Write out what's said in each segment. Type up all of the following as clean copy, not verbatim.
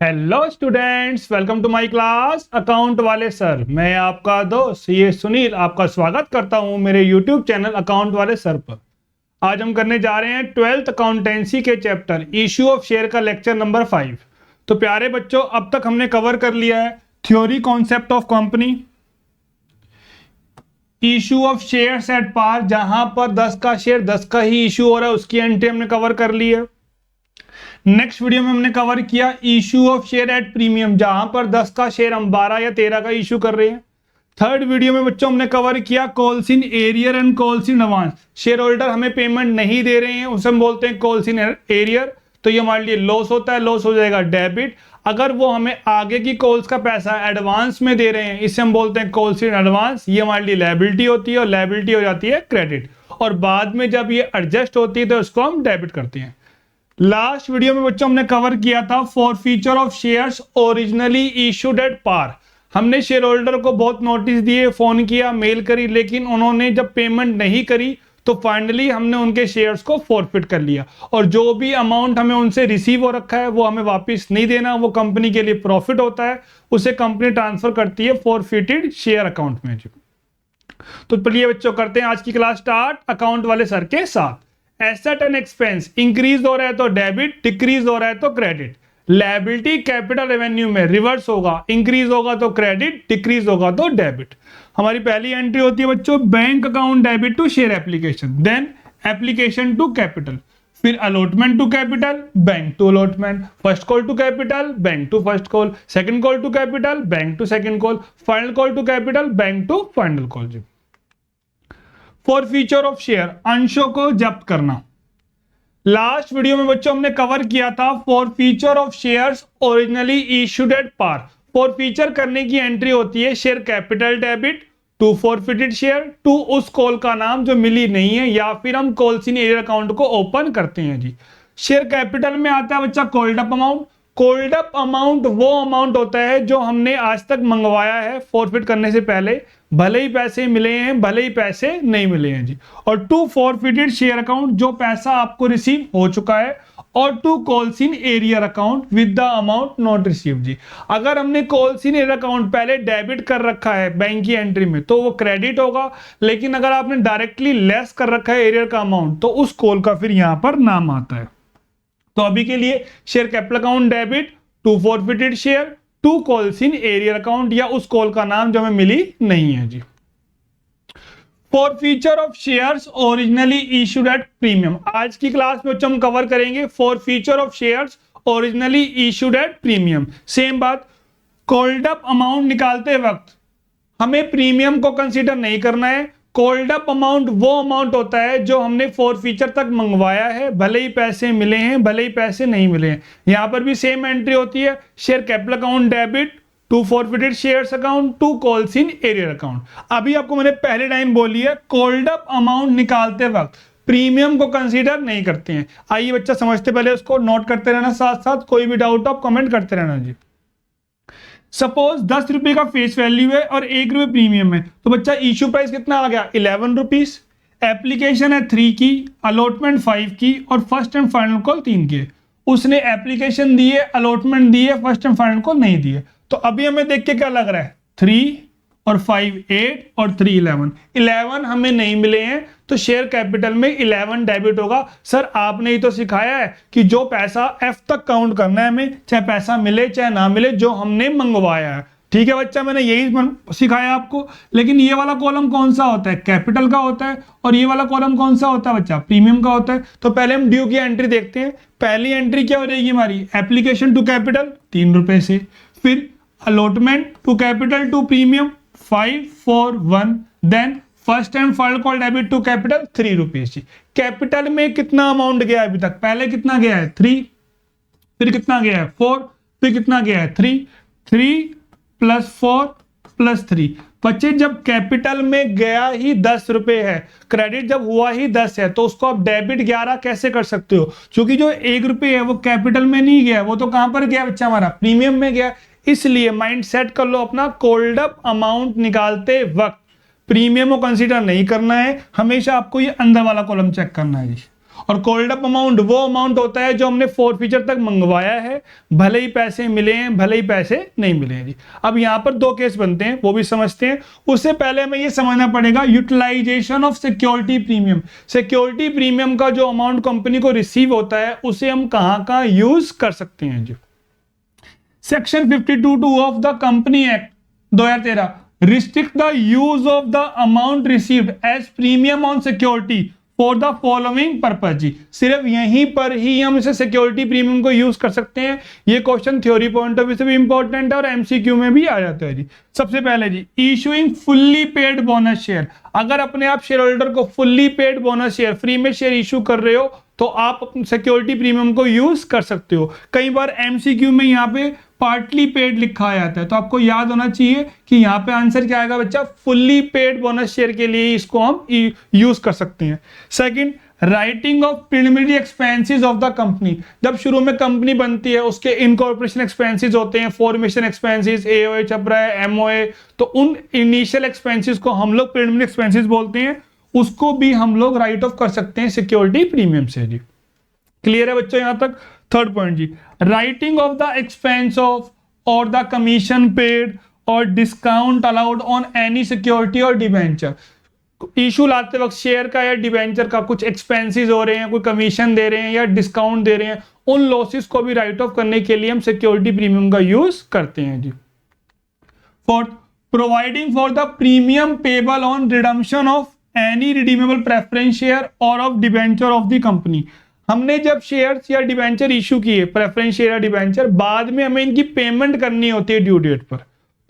Hello students, welcome to my class account वाले sir. मैं आपका दोस्त ये सुनील आपका स्वागत करता हूं मेरे यूट्यूब चैनल अकाउंट वाले सर पर। आज हम करने जा रहे हैं 12th अकाउंटेंसी के चैप्टर इश्यू ऑफ शेयर का लेक्चर नंबर 5। तो प्यारे बच्चों, अब तक हमने कवर कर लिया है theory concept of company, issue of shares at par, जहां पर 10 का शेयर 10 का ही इश्यू हो रहा है उसकी एंट्री हमने कवर कर ली है। नेक्स्ट वीडियो में हमने कवर किया issue of share at premium, जहां पर 10 का शेयर हम 12 या 13 का इश्यू कर रहे हैं। थर्ड वीडियो में बच्चों हमने कवर किया calls in arrear and calls in advance. Share holder हमें पेमेंट नहीं दे रहे हैं, उसे हम बोलते हैं कॉल्स इन एरियर, तो ये हमारे लिए लॉस होता है, लॉस हो जाएगा डेबिट। अगर वो हमें आगे की कॉल्स का पैसा एडवांस में दे रहे हैं, इसे हम बोलते हैं कॉल्स इन एडवांस, ये हमारे लिए लायबिलिटी होती है और लायबिलिटी हो जाती है क्रेडिट। और बाद में जब ये एडजस्ट होती है तो उसको हम डेबिट करते हैं। लास्ट वीडियो में बच्चों हमने कवर किया था forfeiture of shares originally issued at par. हमने शेयर होल्डर को बहुत नोटिस दिए, फोन किया, मेल करी, लेकिन उन्होंने जब पेमेंट नहीं करी तो फाइनली हमने उनके शेयर्स को फॉरफिट कर लिया और जो भी अमाउंट हमें उनसे रिसीव हो रखा है वो हमें वापस नहीं देना, वो कंपनी के लिए प्रॉफिट होता है, उसे कंपनी ट्रांसफर करती है फॉरफिटेड शेयर अकाउंट में। तो चलिए बच्चों करते हैं आज की क्लास स्टार्ट अकाउंट वाले सर के साथ। एसेट एंड एक्सपेंस इंक्रीज हो रहा है तो डेबिट, डिक्रीज हो रहा है तो क्रेडिट। लायबिलिटी कैपिटल रेवेन्यू में रिवर्स होगा, इंक्रीज होगा तो क्रेडिट, डिक्रीज होगा तो डेबिट। हमारी पहली एंट्री होती है बच्चों bank account debit to share application, then application to capital, फिर allotment to capital, bank to allotment, first call to capital, bank to first call, second call to capital, bank to second call, final call to capital, bank to final call. जी forfeiture of share, अंशों को जब्त करना। Last video में बच्चों हमने cover किया था forfeiture of shares originally issued at par. Forfeiture करने की एंट्री होती है share capital debit to forfeited share, to उस कॉल का नाम जो मिली नहीं है, या फिर हम कॉल्स इन एरियर अकाउंट को ओपन करते हैं। जी शेयर कैपिटल में आता है बच्चा called up amount. Called up amount वो अमाउंट होता है जो हमने आज तक मंगवाया है फॉरफिट करने से पहले, भले ही पैसे मिले हैं भले ही पैसे नहीं मिले हैं। जी और टू फॉरफिटेड शेयर अकाउंट, जो पैसा आपको रिसीव हो चुका है, और to calls in arrear account with the amount not receive. जी अगर हमने कॉल्स इन एरियर अकाउंट पहले डेबिट कर रखा है बैंक की एंट्री में तो वो क्रेडिट होगा, लेकिन अगर आपने डायरेक्टली लेस कर रखा है एरियर का अमाउंट तो उस कॉल का फिर यहां पर नाम आता है। तो अभी के लिए share capital account debit to forfeited share, to calls in arrear account, या उस कॉल का नाम जो हमें मिली नहीं है। जी forfeiture of shares originally issued at premium, आज की क्लास में हम कवर करेंगे forfeiture of shares originally issued at premium. Same बात, कॉल्ड अप अमाउंट निकालते वक्त हमें प्रीमियम को कंसीडर नहीं करना है। कॉल्ड अप अमाउंट वो अमाउंट होता है जो हमने फॉरफीचर तक मंगवाया है, भले ही पैसे मिले हैं भले ही पैसे नहीं मिले हैं। यहां पर भी सेम एंट्री होती है share capital account debit to forfeited shares account, to calls in arrear account. अभी आपको मैंने पहले टाइम बोली है कॉल्ड अप अमाउंट निकालते वक्त प्रीमियम को कंसीडर नहीं करते हैं। आइए बच्चा समझते, पहले उसको नोट करते रहना, साथ साथ कोई भी डाउट आप कमेंट करते रहना। जी सपोज 10 रुपए का फेस वैल्यू है और 1 रुपए प्रीमियम है, तो बच्चा इश्यू प्राइस कितना आ गया 11 रुपीज, एप्लीकेशन है 3 की, अलॉटमेंट 5 की और फर्स्ट एंड फाइनल कॉल 3 की। उसने एप्लीकेशन दी है, अलॉटमेंट दी है, फर्स्ट एंड फाइनल कॉल नहीं दी है। तो अभी हमें देख के क्या लग रहा है 3 और 5 8 और 3 11 हमें नहीं मिले हैं, तो शेयर कैपिटल में 11 डेबिट होगा। सर आपने ही तो सिखाया है कि जो पैसा एफ तक काउंट करना है हमें, चाहे पैसा मिले चाहे ना मिले, जो हमने मंगवाया है। ठीक है बच्चा, मैंने यही सिखाया आपको। लेकिन ये वाला कॉलम कौन सा होता है, कैपिटल का होता है, और ये वाला कॉलम कौन सा होता है बच्चा, प्रीमियम का होता है। तो पहले हम ड्यू की एंट्री देखते हैं। पहली एंट्री क्या हो जाएगी हमारी, एप्लीकेशन टू कैपिटल 3 रुपए से, फिर allotment to capital to premium 5 4 1, then first and final call debit to capital 3 rupees. Capital में कितना अमाउंट गया है अभी तक, पहले कितना गया है 3, फिर कितना गया है 4, फिर कितना गया है 3, 3 प्लस 4 प्लस 3। बच्चे जब कैपिटल में गया ही 10 रुपए है, क्रेडिट जब हुआ ही 10 है, तो उसको आप डेबिट 11 कैसे कर सकते हो, क्योंकि जो 1 रुपए है वो कैपिटल में नहीं गया, वो तो कहां पर गया बच्चा हमारा, प्रीमियम में गया। इसलिए माइंड सेट कर लो अपना, कॉल्ड अप अमाउंट निकालते वक्त प्रीमियम को कंसीडर नहीं करना है, हमेशा आपको ये अंदर वाला कॉलम चेक करना है। जी और कॉल्ड अप अमाउंट वो अमाउंट होता है जो हमने फॉरफीचर तक मंगवाया है, भले ही पैसे मिले हैं भले ही पैसे नहीं मिले हैं जी। अब यहाँ पर दो केस बनते हैं, वो भी समझते हैं। उससे पहले हमें ये समझना पड़ेगा utilization of security premium. Security premium का जो अमाउंट कंपनी को रिसीव होता है उसे हम कहाँ यूज कर सकते हैं जी। Section 52(2) of the company act 2013 restrict the use of the amount received as premium on security for the following purpose जी। सिर्फ यहीं पर ही हम इसे सिक्योरिटी प्रीमियम को यूज कर सकते हैं। ये question theory point of view से भी इंपॉर्टेंट है और एमसीक्यू में भी आ जाता है जी। सबसे पहले जी, issuing fully paid bonus share. अगर अपने आप शेयर होल्डर को fully paid bonus share, free में शेयर इशू कर रहे हो तो आप सिक्योरिटी प्रीमियम को यूज कर सकते हो। कई बार एमसीक्यू में यहाँ पे पार्टली पेड लिखा जाता है, तो आपको याद होना चाहिए कि यहाँ पे आंसर क्या आएगा बच्चा, फुल्ली पेड बोनस शेयर के लिए इसको हम यूज कर सकते हैं। Second, writing of preliminary expenses of the company. जब शुरू में कंपनी बनती है उसके इनकॉर्पोरेशन एक्सपेंसेस होते हैं, फॉर्मेशन एक्सपेंसेस, एओए छप रहा है, एमओए, तो उन इनिशियल एक्सपेंसेस को हम लोग प्रिलिमिनरी एक्सपेंसेस बोलते हैं, उसको भी हम लोग राइट ऑफ कर सकते हैं सिक्योरिटी प्रीमियम से जी। क्लियर है बच्चों यहां तक? थर्ड पॉइंट जी, writing off the expense of और द कमीशन पेड और discount allowed on any security और डिबेंचर। इशू लाते वक्त शेयर का या डिबेंचर का कुछ एक्सपेंसेस हो रहे हैं, कोई कमीशन दे रहे हैं या डिस्काउंट दे रहे हैं, उन लॉसेस को भी राइट ऑफ करने के लिए हम सिक्योरिटी प्रीमियम का यूज करते हैं जी। Fourth, providing for the premium payable on redemption of any redeemable preference share और of debenture of the company. हमने जब शेयर्स या डिबेंचर इशू किए, प्रेफरेंस शेयर या डिबेंचर, बाद में हमें इनकी पेमेंट करनी होती है ड्यू डेट पर,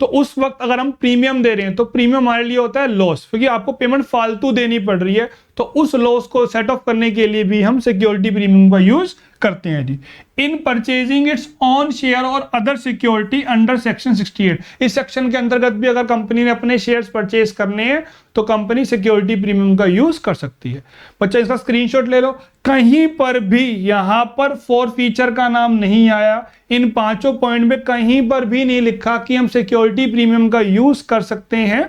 तो उस वक्त अगर हम प्रीमियम दे रहे हैं तो प्रीमियम हमारे लिए होता है लॉस, क्योंकि आपको पेमेंट फालतू देनी पड़ रही है, तो उस लॉस को सेट ऑफ करने के लिए भी हम सिक्योरिटी प्रीमियम का यूज करते हैं जी। In purchasing its own share और अदर सिक्योरिटी अंडर सेक्शन 68। इस सेक्शन के अंतर्गत भी अगर कंपनी ने अपने शेयर्स परचेज करने हैं तो कंपनी सिक्योरिटी प्रीमियम का यूज कर सकती है। बच्चा इसका स्क्रीनशॉट ले लो। कहीं पर भी यहां पर फॉर फीचर का नाम नहीं आया, इन पांचों पॉइंट में कहीं पर भी नहीं लिखा कि हम सिक्योरिटी प्रीमियम का यूज कर सकते हैं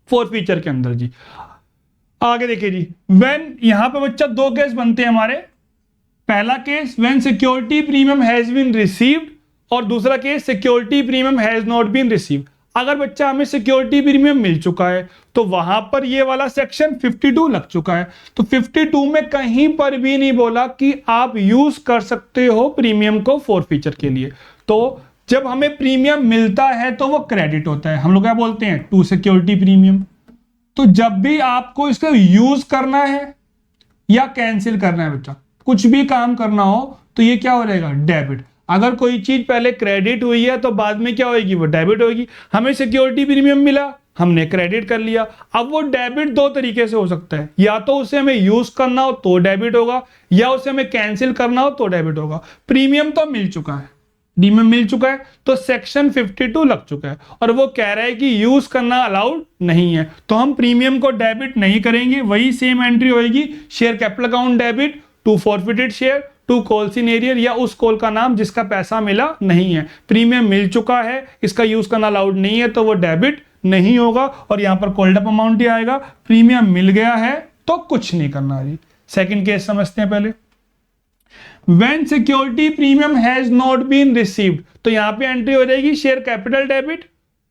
फॉर फीचर के अंदर जी। आगे देखिए जी, व्हेन यहां पे बच्चा दो केस बनते हैं हमारे। पहला case when security premium has been received और दूसरा case security premium has not been received. अगर बच्चा हमें सिक्योरिटी प्रीमियम मिल चुका है तो वहां पर ये वाला सेक्शन 52 लग चुका है, तो 52 में कहीं पर भी नहीं बोला कि आप यूज कर सकते हो प्रीमियम को फॉर फीचर के लिए। तो जब हमें प्रीमियम मिलता है तो वो क्रेडिट होता है, हम लोग क्या बोलते हैं, टू सिक्योरिटी प्रीमियम। तो जब भी आपको इसका यूज करना है या कैंसिल करना है बच्चा, कुछ भी काम करना हो तो ये क्या हो जाएगा, डेबिट। अगर कोई चीज पहले क्रेडिट हुई है तो बाद में क्या होगी, वो डेबिट होगी। हमें सिक्योरिटी प्रीमियम मिला, हमने क्रेडिट कर लिया। अब वो डेबिट दो तरीके से हो सकता है, या तो उसे हमें यूज करना हो तो डेबिट होगा, या उसे हमें कैंसिल करना हो तो डेबिट होगा। प्रीमियम तो मिल चुका है, डीमेम मिल चुका है, तो सेक्शन 52 लग चुका है और वो कह रहा है कि यूज करना अलाउड नहीं है, तो हम प्रीमियम को डेबिट नहीं करेंगे। वही सेम एंट्री होगी, share capital account debit to forfeited share to calls in arrear, या उस कॉल का नाम जिसका पैसा मिला नहीं है। प्रीमियम मिल चुका है, इसका यूज करना अलाउड नहीं है, तो वो डेबिट नहीं होगा और यहां पर कॉल्ड अप अमाउंट ही आएगा। प्रीमियम मिल गया है तो कुछ नहीं करना जी। सेकंड केस समझते हैं पहले। When security premium has not been received, तो यहां पे एंट्री हो जाएगी share capital debit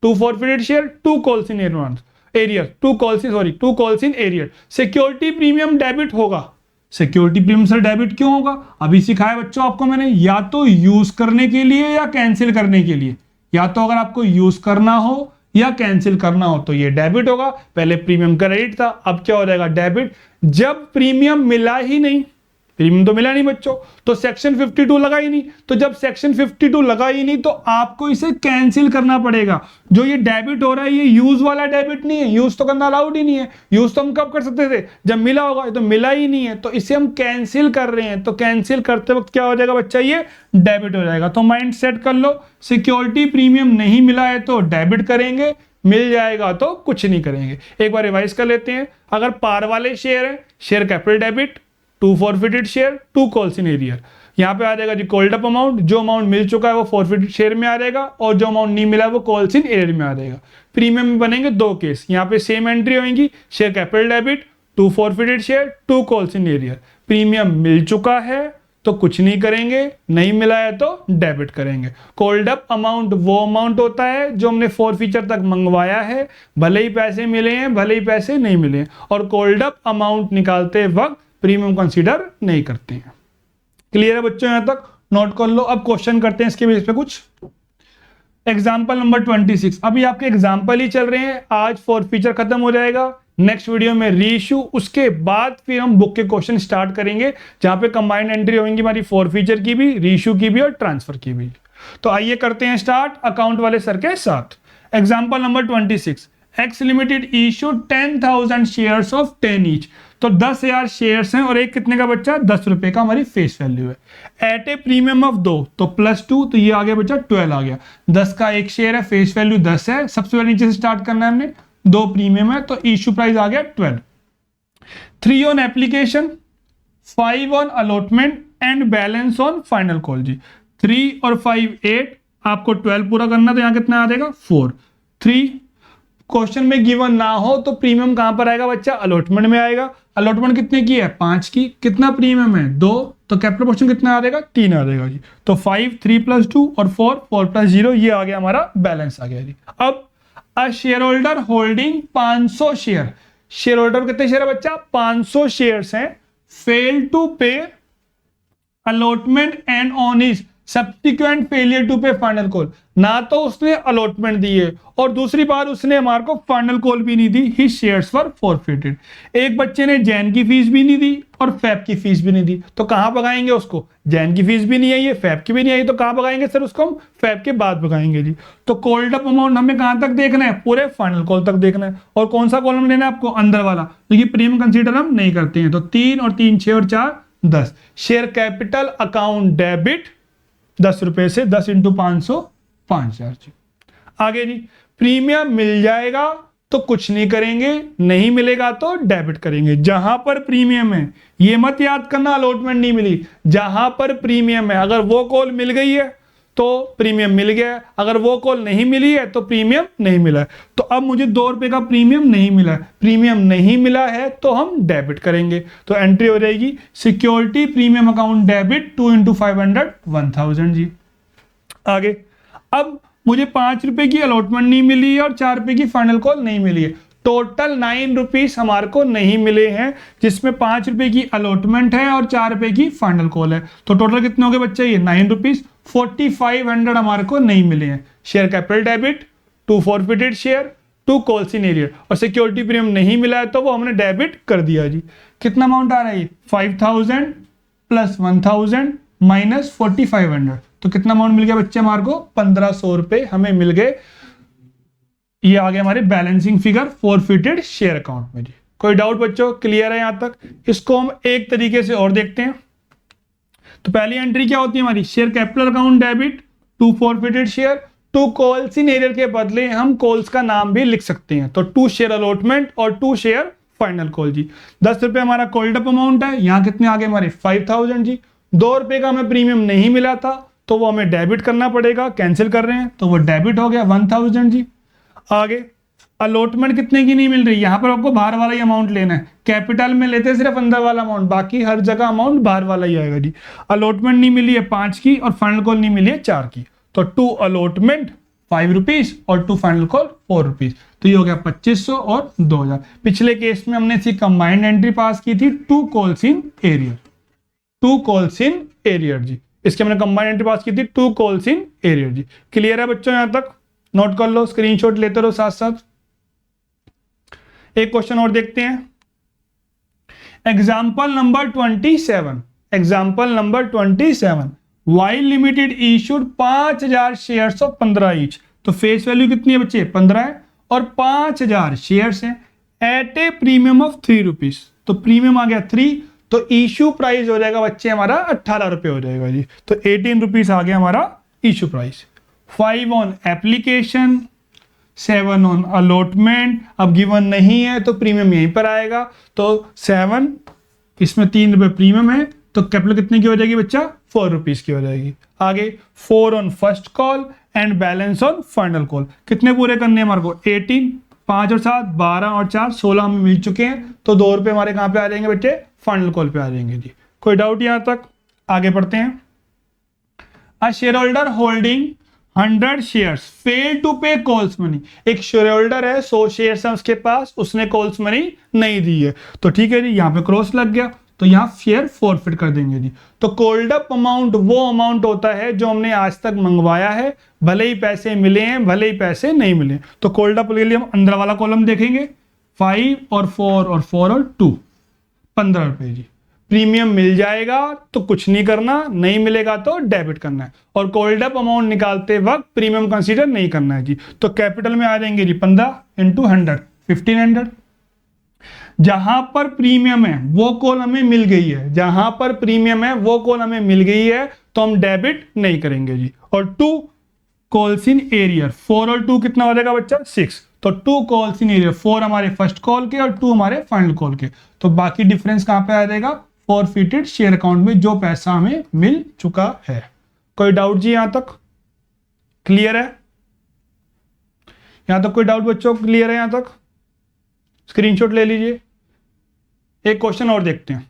to forfeited share to calls in arrear, to calls in arrear. Security premium debit होगा। सिक्योरिटी प्रीमियम सर डेबिट क्यों होगा, अभी सिखाया बच्चों आपको मैंने, या तो यूज करने के लिए या कैंसिल करने के लिए। या तो अगर आपको यूज करना हो या कैंसिल करना हो तो ये डेबिट होगा। पहले प्रीमियम क्रेडिट था, अब क्या हो जाएगा, डेबिट। जब प्रीमियम मिला ही नहीं, प्रीमियम तो मिला नहीं बच्चों, तो सेक्शन 52 लगा ही नहीं। तो जब सेक्शन 52 लगा ही नहीं तो आपको इसे कैंसिल करना पड़ेगा। जो ये डेबिट हो रहा है ये यूज वाला डेबिट नहीं है, यूज तो करना अलाउड ही नहीं है। यूज तो हम कब कर सकते थे, जब मिला होगा, तो मिला ही नहीं है, तो इसे हम कैंसिल कर रहे हैं। तो कैंसिल करते वक्त क्या हो जाएगा बच्चा, ये डेबिट हो जाएगा। तो माइंड सेट कर लो, सिक्योरिटी प्रीमियम नहीं मिला है तो डेबिट करेंगे, मिल जाएगा तो कुछ नहीं करेंगे। एक बार रिवाइज कर लेते हैं। अगर पार वाले शेयर है, share capital debit to forfeited share to calls in arrear, यहाँ पे आ जाएगा जी कॉल्ड अप अमाउंट। जो अमाउंट मिल चुका है वो फॉरफिटेड शेयर में आ जाएगा और जो अमाउंट नहीं मिला है वो कॉल्स इन एरियर में आ जाएगा। प्रीमियम में बनेंगे दो केस, यहाँ पे सेम एंट्री होगी, share capital debit to forfeited share to calls in arrear. Premium मिल चुका है तो कुछ नहीं करेंगे, नहीं मिला है तो डेबिट करेंगे। कॉल्ड अप अमाउंट वो अमाउंट होता है जो हमने फॉरफीचर तक मंगवाया है, भले ही पैसे मिले हैं भले ही पैसे नहीं मिले हैं, और कॉल्ड अप अमाउंट निकालते वक्त प्रीमियम कंसीडर नहीं करते हैं। क्लियर है बच्चों, यहां तक नोट कर लो। अब क्वेश्चन करते हैं इसके बेस पे कुछ। एग्जाम्पल नंबर 26, अभी आपके एग्जाम्पल ही चल रहे हैं, आज फॉरफीचर खत्म हो जाएगा, नेक्स्ट वीडियो में रीइश्यू, उसके बाद फिर हम बुक के क्वेश्चन स्टार्ट करेंगे जहां पे कंबाइंड एंट्री होंगी हमारी फॉरफीचर की भी, रीइश्यू की भी और ट्रांसफर की भी। तो आइए करते हैं स्टार्ट अकाउंट वाले सर के साथ। Example number 26, x limited issue 10,000 shares of 10 each. तो 10,000 शेयर्स हैं और एक कितने का बच्चा, 10 रुपए का हमारी फेस वैल्यू है। एट ए प्रीमियम ऑफ 2, तो +2, तो ये आ गया बच्चा 12 आ गया। 10 का एक शेयर है, फेस वैल्यू 10 है, सबसे पहले नीचे से स्टार्ट करना है हमने, 2 प्रीमियम है तो इशू प्राइस आ गया 12। 3 on application, 5 on allotment and balance on final call जी। 3 और 5 8, आपको 12 पूरा करना, तो यहाँ कितना आ जाएगा 4। 3 क्वेश्चन में गिवन ना हो तो प्रीमियम कहां पर आएगा बच्चा, अलॉटमेंट में आएगा। अलॉटमेंट कितने की है, 5 की। कितना प्रीमियम है, 2, तो कैपिटल पोर्शन कितना आ जाएगा, 3 आ जाएगा जी। तो 5, 3 + 2 और 4, 4 + 0, ये आ गया हमारा बैलेंस आ गया जी। अब a share holder holding 500 share, share holder कितने शेयर है बच्चा, 500 शेयर्स हैं, fail to pay allotment and on his subsequent failure to pay final call. ना तो उसने अलॉटमेंट दी है और दूसरी बार उसने हमारे को फाइनल कॉल भी नहीं दी, हिज शेयर्स वर फॉरफिटेड। एक बच्चे ने जैन की फीस भी नहीं दी और फैब की फीस भी नहीं दी, तो कहां भगाएंगे उसको, जैन की फीस भी नहीं आई है, फैब की भी नहीं आई, तो कहां भगाएंगे सर उसको, हम फैब के बाद भगाएंगे जी। तो कॉल्ड अप अमाउंट हमें कहां तक देखना है, पूरे फाइनल कॉल तक देखना है। और कौन सा कॉलम लेना है आपको, अंदर वाला, क्योंकि प्रीमियम कंसीडर हम नहीं करते हैं। तो 3 और 3 6 और 4 10। शेयर कैपिटल अकाउंट डेबिट 10 रुपए से, 10 × 500 5,000 जी। आगे जी, प्रीमियम मिल जाएगा तो कुछ नहीं करेंगे, नहीं मिलेगा तो डेबिट करेंगे। जहां पर प्रीमियम है, ये मत याद करना अलॉटमेंट नहीं मिली, जहां पर प्रीमियम है, अगर वो कॉल मिल गई है तो प्रीमियम मिल गया है, अगर वो कॉल नहीं मिली है तो प्रीमियम नहीं मिला है। तो अब मुझे 2 रुपए का प्रीमियम नहीं मिला है, प्रीमियम नहीं मिला है तो हम डेबिट करेंगे। तो एंट्री हो जाएगी सिक्योरिटी प्रीमियम अकाउंट डेबिट 2 × 500 1000 जी। आगे, अब मुझे 5 रुपए की अलॉटमेंट नहीं मिली है और 4 रुपए की फाइनल कॉल नहीं मिली है, टोटल 9 रुपीस हमारे को नहीं मिले हैं, जिसमें 5 रुपए की अलॉटमेंट है और 4 रुपए की फाइनल कॉल है। तो टोटल कितने हो गए बच्चे, ये 9 रुपीस, 4500 हमारे को नहीं मिले हैं। Share capital debit, 2 forfeited share, 2 calls in arrear, और सिक्योरिटी प्रीमियम नहीं मिला है तो वो हमने डेबिट कर दिया जी। कितना अमाउंट आ रहा है, 5000 + 1000 - 4500, तो कितना अमाउंट मिल गया बच्चे हमारे को, 1500 रुपए हमें मिल गए। ये आ गया हमारे balancing figure forfeited share account में जी। कोई डाउट बच्चों, क्लियर है यहां तक? इसको हम एक तरीके से और देखते हैं। तो पहली एंट्री क्या होती है हमारी, share capital account debit, 2 forfeited share, 2 calls in arrear के बदले हम कॉल्स का नाम भी लिख सकते हैं, तो 2 शेयर अलॉटमेंट और 2 शेयर फाइनल कॉल जी। 10 रुपए हमारा कॉल्ड अप अमाउंट है, यहाँ कितने आ गए हमारे 5000 जी। 2 रुपए का हमें प्रीमियम नहीं मिला था तो वो हमें डेबिट करना पड़ेगा, कैंसिल कर रहे हैं तो वो डेबिट हो गया 1000 जी। आगे, अलॉटमेंट कितने की नहीं मिल रही, यहां पर आपको बाहर वाला ही अमाउंट लेना है, कैपिटल में लेते हैं सिर्फ अंदर वाला अमाउंट, बाकी हर जगह अमाउंट बाहर वाला ही आएगा जी। अलॉटमेंट नहीं मिली है 5 की और फाइनल कॉल नहीं मिली है 4 की, तो 2 अलॉटमेंट 5 रुपीज और 2 फाइनल कॉल 4 रुपीज, तो ये हो गया 2500 और 2000। पिछले केस में हमने सी कंबाइंड एंट्री पास की थी 2 calls in arrear, 2 calls in arrear जी। इसके हमने कंबाइंड एंट्री पास की थी 2 कॉल्स इन एरियर जी। क्लियर है बच्चों, यहां तक नोट कर लो, स्क्रीनशॉट लेते रहो साथ साथ। एक क्वेश्चन और देखते हैं, एग्जाम्पल नंबर 27। एग्जाम्पल नंबर 27, वाइल limited issued 5000 shares of 15 each. तो फेस वैल्यू कितनी है बच्चे, 15 है और 5000 शेयर्स हैं at a premium of 3 rupees. तो प्रीमियम आ गया 3, तो इशू प्राइस हो जाएगा बच्चे हमारा 18 रुपए हो जाएगा जी। तो 18 रुपीज आ गया हमारा issue price. 5 on application, 7 on allotment, अब गिवन नहीं है तो प्रीमियम यहीं पर आएगा, तो 7, इसमें 3 रुपए प्रीमियम है, तो कैपिटल कितने की हो जाएगी बच्चा, 4 रुपीज की हो जाएगी। आगे, 4 on first call and balance on final call, कितने पूरे करने हैं हमारे को, 18, 5 और 7 12 और 4 16 हमें मिल चुके हैं, तो 2 रुपए हमारे कहां पे आ जाएंगे बच्चे, फाइनल कॉल पे आ जाएंगे जी। कोई डाउट यहां तक? आगे पढ़ते हैं। A share holder holding 100 shares fail to pay calls money. एक शेयर होल्डर है, 100 शेयर्स है उसके पास, उसने कॉल्स मनी नहीं दी है, तो ठीक है जी, यहाँ पे क्रॉस लग गया, तो यहाँ शेयर फॉरफिट कर देंगे जी। तो कॉल्ड अप अमाउंट वो अमाउंट होता है जो हमने आज तक मंगवाया है, भले ही पैसे मिले हैं भले ही पैसे नहीं मिले। तो कॉल्ड अप के लिए हम अंदर वाला कॉलम देखेंगे, 5 और 4 और 4 और 2, 15 रुपए जी। प्रीमियम मिल जाएगा तो कुछ नहीं करना, नहीं मिलेगा तो डेबिट करना है। और कॉल्ड अप अमाउंट निकालते वक्त प्रीमियम कंसीडर नहीं करना है जी। तो कैपिटल में आ जाएंगे जी 15 इंटू 100, 1500। जहां पर प्रीमियम है वो कॉल हमें मिल गई है, जहां पर प्रीमियम है वो कॉल हमें मिल गई है, तो हम डेबिट नहीं करेंगे जी। और 2 कॉल्स इन एरियर, 4 और 2 कितना हो जाएगा बच्चा? 6। तो 2 कॉल्स इन एरियर, 4 हमारे फर्स्ट कॉल के और 2 हमारे फाइनल कॉल के। तो बाकी डिफरेंस कहां पे आ जाएगा? फॉरफिटेड शेयर अकाउंट में जो पैसा हमें मिल चुका है। कोई डाउट जी यहां तक? क्लियर है? यहां तक कोई डाउट बच्चों? क्लियर है यहां तक? स्क्रीनशॉट ले लीजिए। एक क्वेश्चन और देखते हैं।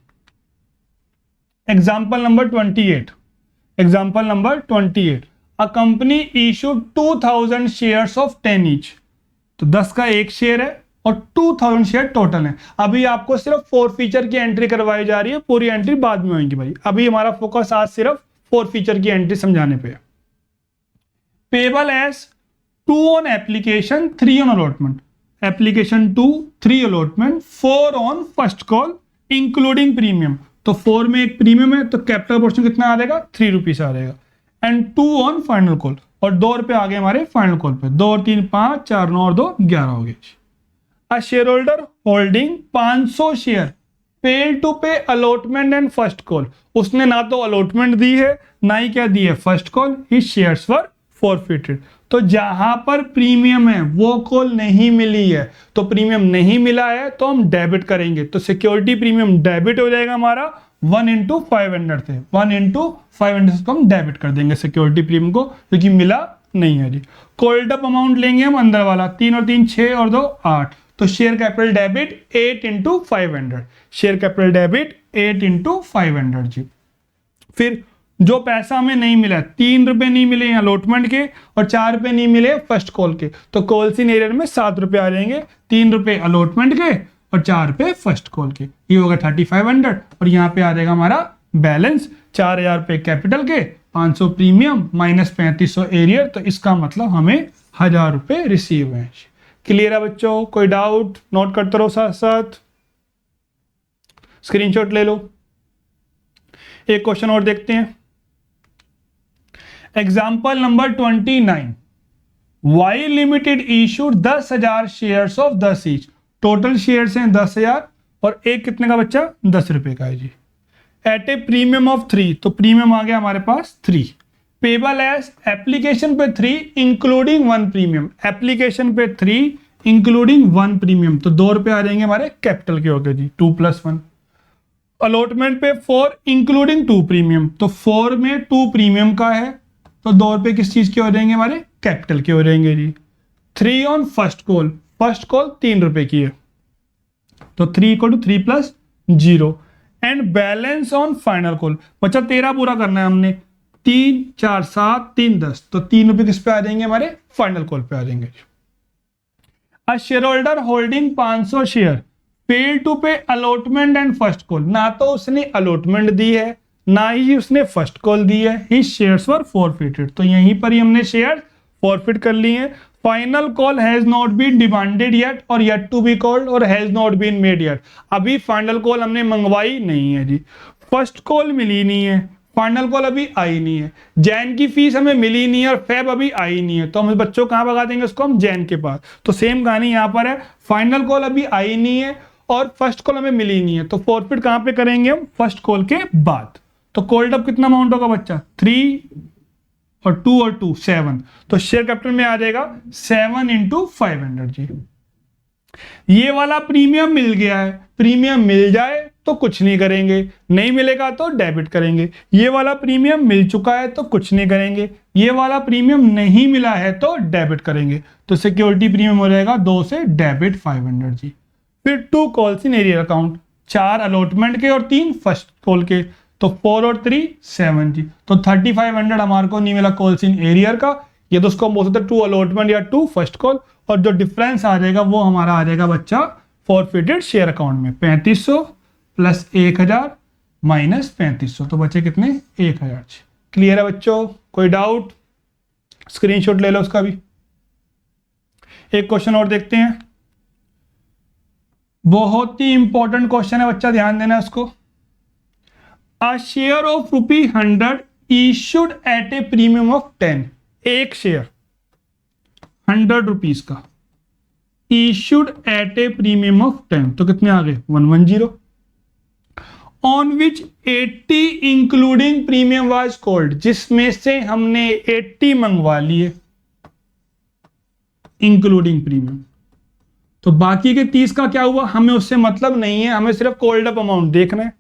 Example number 28। Example number 28। A company issued 2000 shares of 10 each. तो 10 का एक शेयर है और 2000 शेयर टोटल है। अभी आपको सिर्फ फॉरफीचर की एंट्री करवाई जा रही है, पूरी एंट्री बाद में होगी भाई। अभी हमारा फोकस आज सिर्फ फॉरफीचर की एंट्री समझाने पे है। Payable as 2 on application, 3 on allotment. Application 2, 3 allotment, 4 on first call including premium. तो 4 में एक प्रीमियम है, तो कैपिटल पोर्शन कितना आ जाएगा? 3 रुपीज आ जाएगा। एंड 2 ऑन फाइनल कॉल, और 2 रुपए आ गए हमारे फाइनल कॉल पे। 2 और 3 5, 4 9 और 2 11 हो गए। A share holder holding 500 share fail to pay allotment and first call. उसने ना तो अलॉटमेंट दी है ना ही क्या दी है? First call. हिज शेयर्स वर फॉरफिटेड। तो जहां पर प्रीमियम है वो कॉल नहीं मिली है, तो प्रीमियम नहीं मिला है तो हम डेबिट करेंगे। तो सिक्योरिटी प्रीमियम डेबिट हो जाएगा हमारा 1 इंटू 500 थे, 1 इंटू 500 को हम डेबिट कर देंगे सिक्योरिटी प्रीमियम को, क्योंकि मिला नहीं है जी। कॉल्ड अप अमाउंट लेंगे हम अंदर वाला, 3 और 3 6 और 2 8। तो share capital debit 8 into 500, share capital debit 8 into 500 जी। फिर जो पैसा हमें नहीं मिला, 3 रुपए नहीं मिले अलॉटमेंट के और 4 रुपए नहीं मिले फर्स्ट कॉल के, तो कॉल्स इन एरियर में 7 रुपए आ जाएंगे। 3 रुपए अलॉटमेंट के और 4 रुपए फर्स्ट कॉल के, ये होगा 3500। और यहाँ पे आ जाएगा हमारा बैलेंस 4000 रुपए कैपिटल के, 500 प्रीमियम माइनस 3500 एरियर। तो इसका मतलब हमें 1000 रुपए रिसीव है। क्लियर है बच्चों? कोई डाउट? नोट करते रहो साथ साथ, स्क्रीनशॉट ले लो। एक क्वेश्चन और देखते हैं। Example number 29। Y limited issued 10,000 shares of 10 each. Total shares हैं 10,000 और एक कितने का बच्चा? 10 रुपए का है जी। एट ए प्रीमियम ऑफ 3, तो प्रीमियम आ गया हमारे पास 3। पेबल एज एप्लीकेशन पे 3 इंक्लूडिंग 1 प्रीमियम। एप्लीकेशन पे 3 इंक्लूडिंग 1 प्रीमियम, तो 2 रुपए आ जाएंगे हमारे कैपिटल के हो गए जी, 2 + 1। अलॉटमेंट पे 4 इंक्लूडिंग 2 प्रीमियम, तो 4 में 2 प्रीमियम का है, तो 2 रुपए किस चीज के हो जाएंगे? हमारे कैपिटल के हो जाएंगे जी। 3 on first call, first call 3 रुपए की है, तो 3 = 3 + 0। And balance on final call, बच्चा 13 पूरा करना है हमने, 3 4 7 3 10, तो 3 रुपए किस पे आ जाएंगे? हमारे फाइनल कॉल पे आ जाएंगे। A share holder holding 500 share fail to pay allotment and first call. ना तो उसने अलॉटमेंट दी है ना ही उसने फर्स्ट कॉल दी है। हिज शेयर्स वर फॉरफिटेड, तो यहीं पर ही हमने शेयर फॉरफिट कर लिए हैं। Final call has not been demanded yet और येट टू बी कॉल्ड और has not been made yet. अभी फाइनल कॉल हमने मंगवाई नहीं है जी, फर्स्ट कॉल मिली नहीं है, फाइनल कॉल अभी आई नहीं है, जैन की फीस हमें मिली नहीं है और फेब अभी आई नहीं है, तो हम बच्चों कहाँ भगा देंगे उसको? हम जैन के पास। तो सेम कहानी यहाँ पर है, फाइनल कॉल अभी आई नहीं है और फर्स्ट कॉल हमें मिली नहीं है, तो फॉरफिट कहाँ पे करेंगे हम? फर्स्ट कॉल के बाद। तो कॉल्ड अप कितना अमाउंट होगा बच्चा? 3 और 2 और 2 7, तो शेयर कैपिटल में आ जाएगा 7 इंटू 500 जी। ये वाला प्रीमियम मिल गया है, प्रीमियम मिल जाए तो कुछ नहीं करेंगे, नहीं मिलेगा तो डेबिट करेंगे। ये वाला प्रीमियम मिल चुका है तो कुछ नहीं करेंगे, ये वाला प्रीमियम नहीं मिला है तो डेबिट करेंगे। तो सिक्योरिटी प्रीमियम हो जाएगा 2 से डेबिट 500 जी। फिर 2 calls in arrear account, 4 allotment के और 3 फर्स्ट कॉल के, तो 4 और 3 7 जी, तो 3500 हमारे को नहीं मिला कॉल्स इन एरियर का, ये तो उसको बोल सकते हैं 2 अलॉटमेंट या 2 फर्स्ट कॉल, और जो डिफरेंस आ जाएगा वो हमारा आ जाएगा बच्चा फॉरफिटेड शेयर अकाउंट में 3500 प्लस 1000 माइनस 3500, तो बचे कितने 1000। क्लियर है बच्चों, कोई डाउट? स्क्रीनशॉट ले लो उसका भी। एक क्वेश्चन और देखते हैं, बहुत ही इंपॉर्टेंट क्वेश्चन है बच्चा, ध्यान देना इसको। A share of ₹100 issued at a premium of 10, एक शेयर 100 रुपीज का issued at a premium of 10, तो कितने आ गए 110, on which 80 including premium was called, जिसमें से हमने 80 मंगवा लिए इंक्लूडिंग प्रीमियम, तो बाकी के 30 का क्या हुआ हमें उससे मतलब नहीं है, हमें सिर्फ कॉल्ड अप अमाउंट देखना है,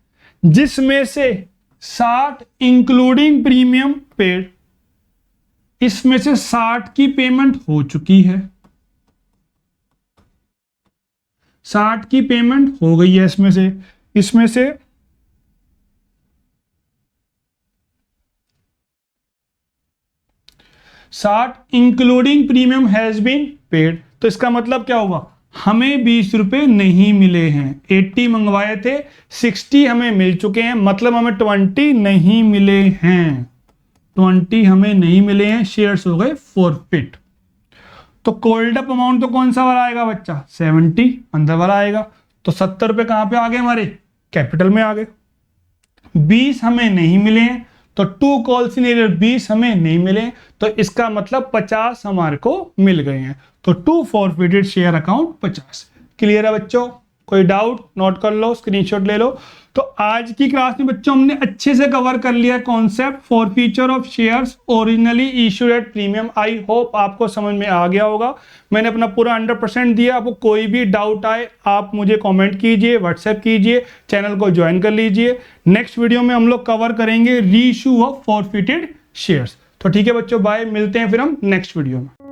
जिसमें से 60 इंक्लूडिंग प्रीमियम पेड, इसमें से 60 की पेमेंट हो चुकी है, 60 की पेमेंट हो गई है इसमें से 60 including premium has been paid, तो इसका मतलब क्या हुआ हमें 20 रुपए नहीं मिले हैं, 80 मंगवाए थे 60 हमें मिल चुके हैं, मतलब हमें 20 नहीं मिले हैं, 20 हमें नहीं मिले हैं, शेयर्स हो गए फॉरफिट। तो कॉल्ड अप अमाउंट तो कौन सा वाला आएगा बच्चा 70 अंदर वाला आएगा, तो 70 रुपए कहां पे आ गए हमारे कैपिटल में आ गए, 20 हमें नहीं मिले हैं, तो 2 कॉल्स इन एरियर 20 हमें नहीं मिले, तो इसका मतलब 50 हमारे को मिल गए हैं, तो 2 फॉरफिटेड शेयर अकाउंट 50। क्लियर है बच्चों, कोई डाउट? नोट कर लो, स्क्रीनशॉट ले लो। तो आज की क्लास में बच्चों हमने अच्छे से कवर कर लिया concept forfeiture of shares originally issued at premium. I hope आपको समझ में आ गया होगा, मैंने अपना पूरा 100% दिया। आपको कोई भी डाउट आए आप मुझे कमेंट कीजिए, व्हाट्सएप कीजिए, चैनल को ज्वाइन कर लीजिए। नेक्स्ट वीडियो में हम लोग कवर करेंगे री इशू ऑफ फॉरफिटेड शेयर्स। तो ठीक है बच्चों, बाय, मिलते हैं फिर हम नेक्स्ट वीडियो में।